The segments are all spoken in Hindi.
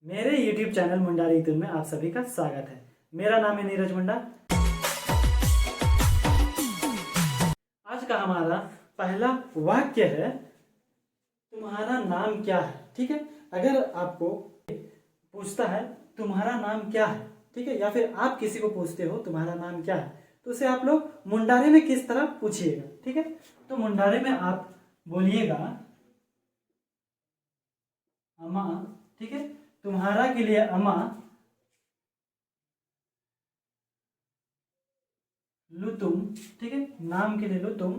मेरे YouTube चैनल मुंडारी ईतुल में आप सभी का स्वागत है। मेरा नाम है नीरज मुंडा। आज का हमारा पहला वाक्य है, तुम्हारा नाम क्या है। ठीक है, अगर आपको पूछता है तुम्हारा नाम क्या है, ठीक है, या फिर आप किसी को पूछते हो तुम्हारा नाम क्या है, तो उसे आप लोग मुंडारे में किस तरह पूछिएगा। ठीक है, तो मुंडारे में आप बोलिएगा अमा। ठीक है, तुम्हारा के लिए अमा, लुतुम। ठीक है, नाम के लिए लुतुम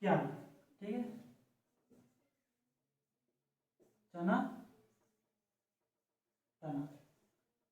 क्या। ठीक है, चना तना।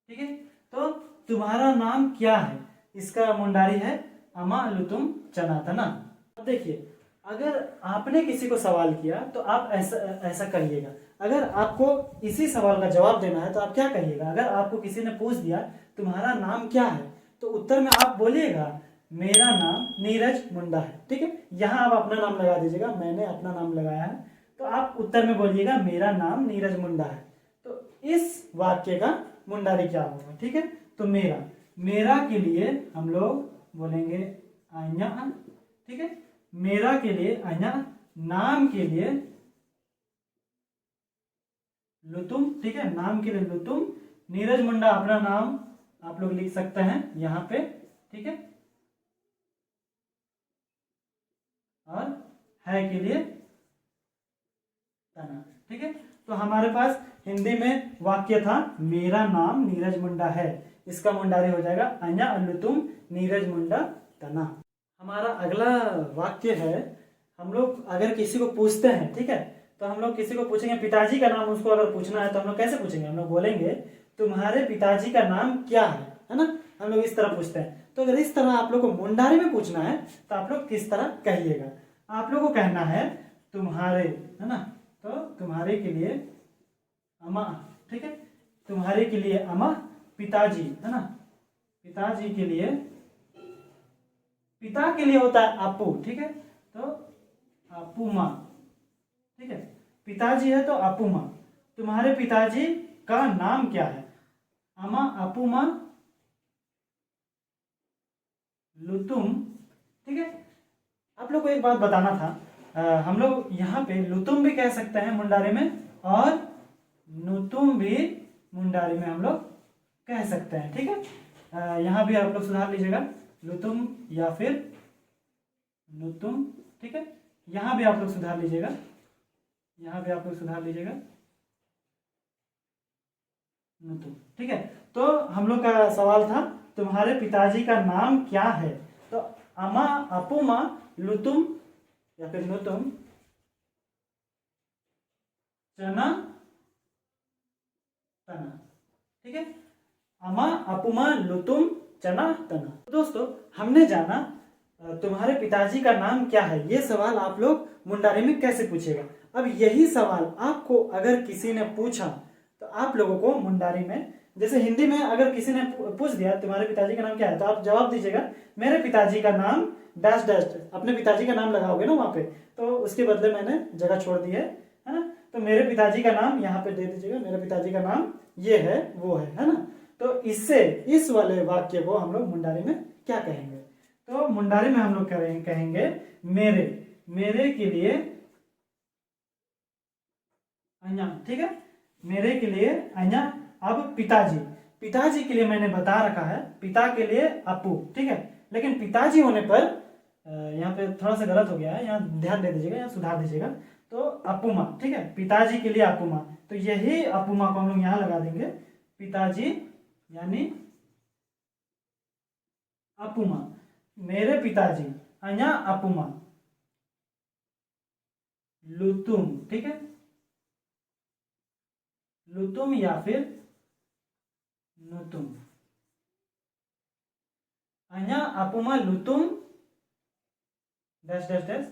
ठीक है, तो तुम्हारा नाम क्या है, इसका मुंडारी है अमा लुतुम चना तना। अब देखिए, अगर आपने किसी को सवाल किया तो आप ऐसा ऐसा कहिएगा। अगर आपको इसी सवाल का जवाब देना है तो आप क्या कहिएगा। अगर आपको किसी ने पूछ दिया तुम्हारा नाम क्या है, तो उत्तर में आप बोलिएगा मेरा नाम नीरज मुंडा है। ठीक है, यहाँ आप अपना नाम लगा दीजिएगा, मैंने अपना नाम लगाया है, तो आप उत्तर में बोलिएगा मेरा नाम नीरज मुंडा है। तो इस वाक्य का मुंडारी क्या होगा। ठीक है, तो मेरा मेरा के लिए हम लोग बोलेंगे आया। ठीक है, मेरा के लिए आया, नाम के लिए लुतुम। ठीक है, नाम के लिए लुतुम। नीरज मुंडा अपना नाम आप लोग लिख सकते हैं यहाँ पे। ठीक है, और है के लिए तना। ठीक है, तो हमारे पास हिंदी में वाक्य था मेरा नाम नीरज मुंडा है, इसका मुंडारी हो जाएगा अन्या अलुतुम नीरज मुंडा तना। हमारा अगला वाक्य है, हम लोग अगर किसी को पूछते हैं, ठीक है, तो हम लोग किसी को पूछेंगे पिताजी का नाम, उसको अगर पूछना है तो हम लोग कैसे पूछेंगे। हम लोग बोलेंगे तुम्हारे पिताजी का नाम क्या है ना। हम लोग इस तरह पूछते हैं। तो अगर इस तरह आप लोग को मुंडारी में पूछना है तो आप लोग किस तरह कहिएगा। आप लोग को कहना है तुम्हारे, है ना, तो तुम्हारे के लिए अमा। ठीक है, तुम्हारे के लिए अमा, पिताजी, है ना, पिताजी के लिए, पिता के लिए होता है अपू। ठीक है, तो अपू माँ। ठीक है, पिताजी है तो अपू माँ। तुम्हारे पिताजी का नाम क्या है, अमा अपू माँ लुतुम। ठीक है, आप लोग को एक बात बताना था, हम लोग यहाँ पे लुतुम भी कह सकते हैं मुंडारी में, और नुतुम भी मुंडारी में हम लोग कह सकते हैं। ठीक है, यहाँ भी आप लोग सुधार लीजिएगा, लुतुम या फिर नुतुम। ठीक है, यहाँ भी आप लोग सुधार लीजिएगा, यहाँ भी आप लोग सुधार लीजिएगा नुतुम। ठीक है, तो हम लोग का सवाल था तुम्हारे पिताजी का नाम क्या है, तो अमा अपुमा लुतुम या फिर नुतुम चना तना। ठीक है, अमा अपुमा लुतुम चना तना। तो दोस्तों, हमने जाना तुम्हारे पिताजी का नाम क्या है, ये सवाल आप लोग मुंडारी में कैसे पूछेगा। अब यही सवाल आपको अगर किसी ने पूछा तो आप लोगों को मुंडारी में, जैसे हिंदी में अगर किसी ने पूछ दिया तुम्हारे पिताजी का नाम क्या है, तो आप जवाब दीजिएगा मेरे पिताजी का नाम डैश डैश। अपने पिताजी का नाम लगाओगे ना वहां पे, तो उसके बदले मैंने जगह छोड़ दी है ना, तो मेरे पिताजी का नाम यहाँ पे दे दीजिएगा, मेरे पिताजी का नाम ये है वो है ना। तो इससे इस वाले वाक्य को हम लोग मुंडारी में क्या कहेंगे, तो मुंडारी में हम लोग कहेंगे मेरे, मेरे के लिए अन्या। ठीक है, मेरे के लिए अन्या। अब पिताजी, पिताजी के लिए मैंने बता रखा है पिता के लिए अपू। ठीक है, लेकिन पिताजी होने पर यहाँ पे थोड़ा सा गलत हो गया है, यहाँ ध्यान दे दीजिएगा, यहाँ सुधार दीजिएगा, तो अपुमा। ठीक है, पिताजी के लिए अपुमा, तो यही अपुमा को हम लोग यहाँ लगा देंगे, पिताजी यानी अपुमा, मेरे पिताजी अन्या अपुमा लुतुम। ठीक है, लुतुम या फिर नुतुम, अन्या अपुमा लुतुम डैश डैश डैश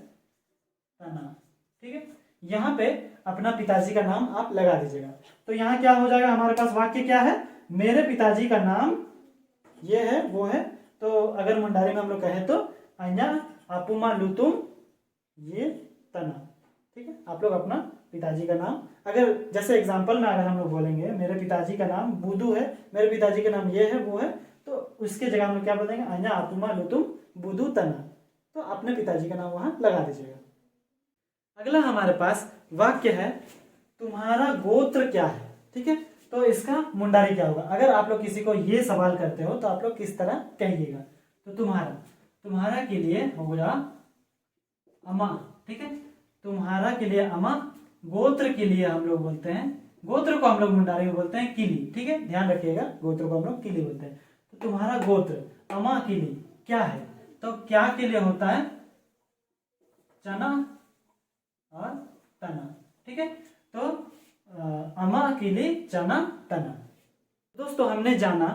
तना। ठीक है, यहाँ पे अपना पिताजी का नाम आप लगा दीजिएगा। तो यहाँ क्या हो जाएगा, हमारे पास वाक्य क्या है, मेरे पिताजी का नाम ये है वो है। तो अगर मुंडारी में हम लोग कहें तो अन्या अपुमा लुतुम ये तना। ठीक है, आप लोग अपना पिताजी का नाम, अगर जैसे एग्जांपल में अगर हम लोग बोलेंगे मेरे पिताजी का नाम बुदू है, मेरे पिताजी का नाम ये है वो है, तो उसके जगह हम लोग क्या बोलेंगे, अञा आतुमा लुतुम बुदू तना। तो अपने पिताजी का नाम वहां लगा दीजिएगा। अगला हमारे पास वाक्य है तुम्हारा गोत्र क्या है। ठीक है, तो इसका मुंडारी क्या होगा। अगर आप लोग किसी को ये सवाल करते हो तो आप लोग किस तरह कहिएगा। तो तुम्हारा के लिए होगा अमा। ठीक है, तुम्हारा के लिए अमा। गोत्र के लिए हम लोग बोलते हैं, गोत्र को हम लोग मुंडारी में बोलते हैं किली। ठीक है, ध्यान रखिएगा, गोत्र को हम लोग किली बोलते हैं। तो तुम्हारा गोत्र अमा किली क्या है। तो क्या के लिए होता है चना और तना। ठीक है, तो अमा किली चना तना। दोस्तों हमने जाना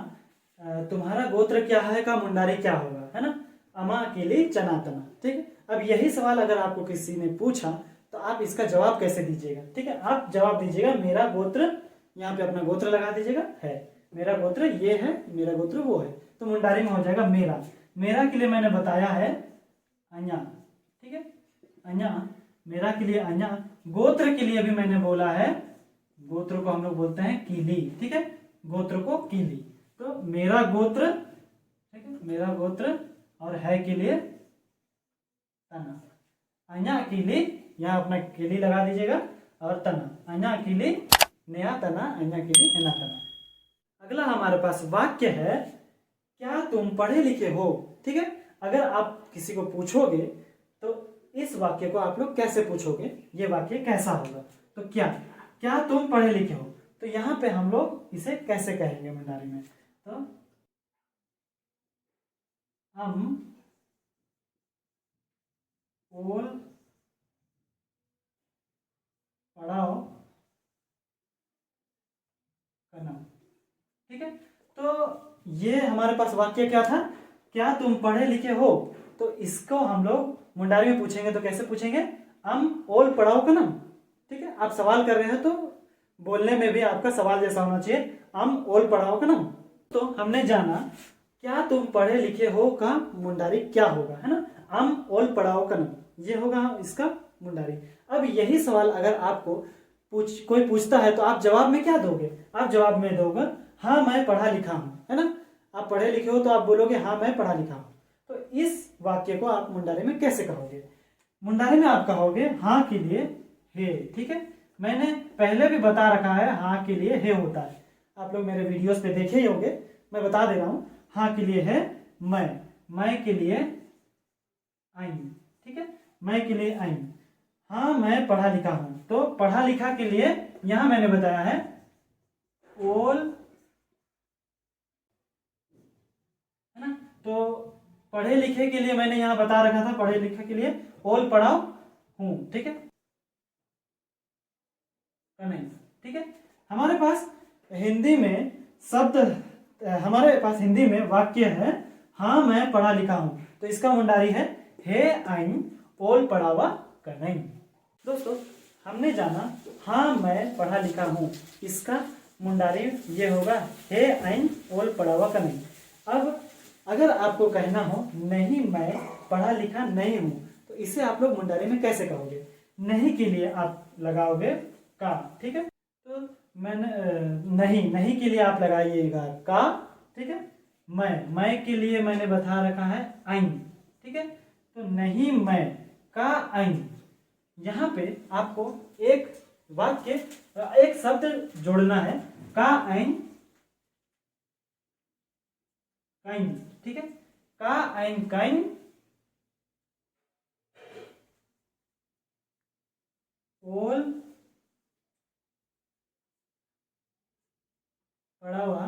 तुम्हारा गोत्र क्या है का मुंडारी क्या होगा, है ना, अमा किली चना तना। ठीक है, अब यही सवाल अगर आपको किसी ने पूछा तो आप इसका जवाब कैसे दीजिएगा। ठीक है, आप जवाब दीजिएगा मेरा गोत्र, यहाँ पे अपना गोत्र लगा दीजिएगा, है मेरा गोत्र ये है, मेरा गोत्र वो है। तो मुंडारी में हो जाएगा मेरा के लिए मैंने बताया है अञा। ठीक है, अञा, मेरा के लिए अञा। गोत्र के लिए भी मैंने बोला है, गोत्र को हम लोग बोलते हैं कीली। ठीक है, गोत्र को कीली। तो मेरा गोत्र, ठीक है, मेरा गोत्र और है के लिए तना। अञा कीली, यहाँ अपना कीली लगा दीजिएगा और तना, अञा कीली नया तना, अञा कीली नया तना। अगला हमारे पास वाक्य है क्या तुम पढ़े लिखे हो। ठीक है, अगर आप किसी को पूछोगे तो इस वाक्य को आप लोग कैसे पूछोगे, ये वाक्य कैसा होगा। तो क्या तुम पढ़े लिखे हो, तो यहाँ पे हम लोग इसे कैसे कहेंगे मुंडारी में। तो हम ओल पढ़ाओ करना। ठीक है, तो ये हमारे पास वाक्य क्या था, क्या तुम पढ़े लिखे हो। तो इसको हम लोग मुंडारी में पूछेंगे तो कैसे पूछेंगे, हम ओल पढ़ाओ करना। ठीक है, आप सवाल कर रहे हैं तो बोलने में भी आपका सवाल जैसा होना चाहिए, हम ओल पढ़ाओ करना। तो हमने जाना क्या तुम पढ़े लिखे हो का मुंडारी क्या होगा, है ना, हम ओल पढ़ाओ करना, ये होगा इसका मुंडारी। अब यही सवाल अगर आपको कोई पूछता है तो आप जवाब में क्या दोगे, आप जवाब में दोगे हाँ मैं पढ़ा लिखा हूँ, है ना, आप पढ़े लिखे हो तो आप बोलोगे हाँ मैं पढ़ा लिखा हूँ। तो इस वाक्य को आप मुंडारी में कैसे कहोगे, मुंडारी में आप कहोगे हाँ के लिए हे। ठीक है, मैंने पहले भी बता रखा है हाँ के लिए हे होता है, आप लोग मेरे वीडियोस पे देखे ही होंगे, मैं बता दे रहा हूँ। हाँ के लिए है मैं के लिए आई। ठीक है, मैं के लिए आई। हाँ मैं पढ़ा लिखा हूं, तो पढ़ा लिखा के लिए यहां मैंने बताया है ओल, है ना, तो पढ़े लिखे के लिए मैंने यहां बता रखा था, पढ़े लिखे के लिए ओल पढ़ाओ हूं। ठीक है, नहीं, ठीक है, हमारे पास हिंदी में शब्द, हमारे पास हिंदी में वाक्य है हाँ मैं पढ़ा लिखा हूं, तो इसका मुंडारी है हे आइन ओल पढ़ावा करना। दोस्तों हमने जाना हाँ मैं पढ़ा लिखा हूँ, इसका मुंडारी ये होगा हे आइन ओल पढ़ावा करना। अब अगर आपको कहना हो नहीं मैं पढ़ा लिखा नहीं हूँ, तो इसे आप लोग मुंडारी में कैसे कहोगे। नहीं के लिए आप लगाओगे का। ठीक है, तो मैंने नहीं के लिए आप लगाइएगा का। ठीक है, मैं के लिए मैंने बता रखा है आइन। ठीक है, तो नहीं मैं का आइन, यहाँ पे आपको एक वाक्य एक शब्द जोड़ना है का आइन काइन। ठीक है, का आइन काइन ओल पढ़ावा,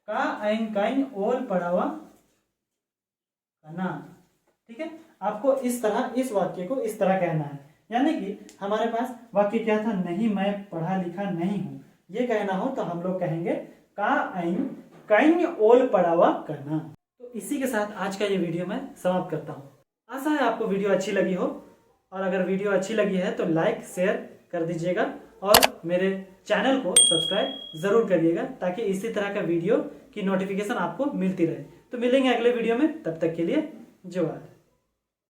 का आइन काइन ओल पढ़ावा करना। ठीक है, आपको इस तरह इस वाक्य को इस तरह कहना है, यानी कि हमारे पास वाक्य क्या था नहीं मैं पढ़ा लिखा नहीं हूं, ये कहना हो तो हम लोग कहेंगे का आइन काइन ओल पढ़ावा करना। तो इसी के साथ आज का ये वीडियो मैं समाप्त करता हूँ। आशा है आपको वीडियो अच्छी लगी हो, और अगर वीडियो अच्छी लगी है तो लाइक शेयर कर दीजिएगा और मेरे चैनल को सब्सक्राइब जरूर करिएगा, ताकि इसी तरह का वीडियो की नोटिफिकेशन आपको मिलती रहे। तो मिलेंगे अगले वीडियो में, तब तक के लिए जोहार।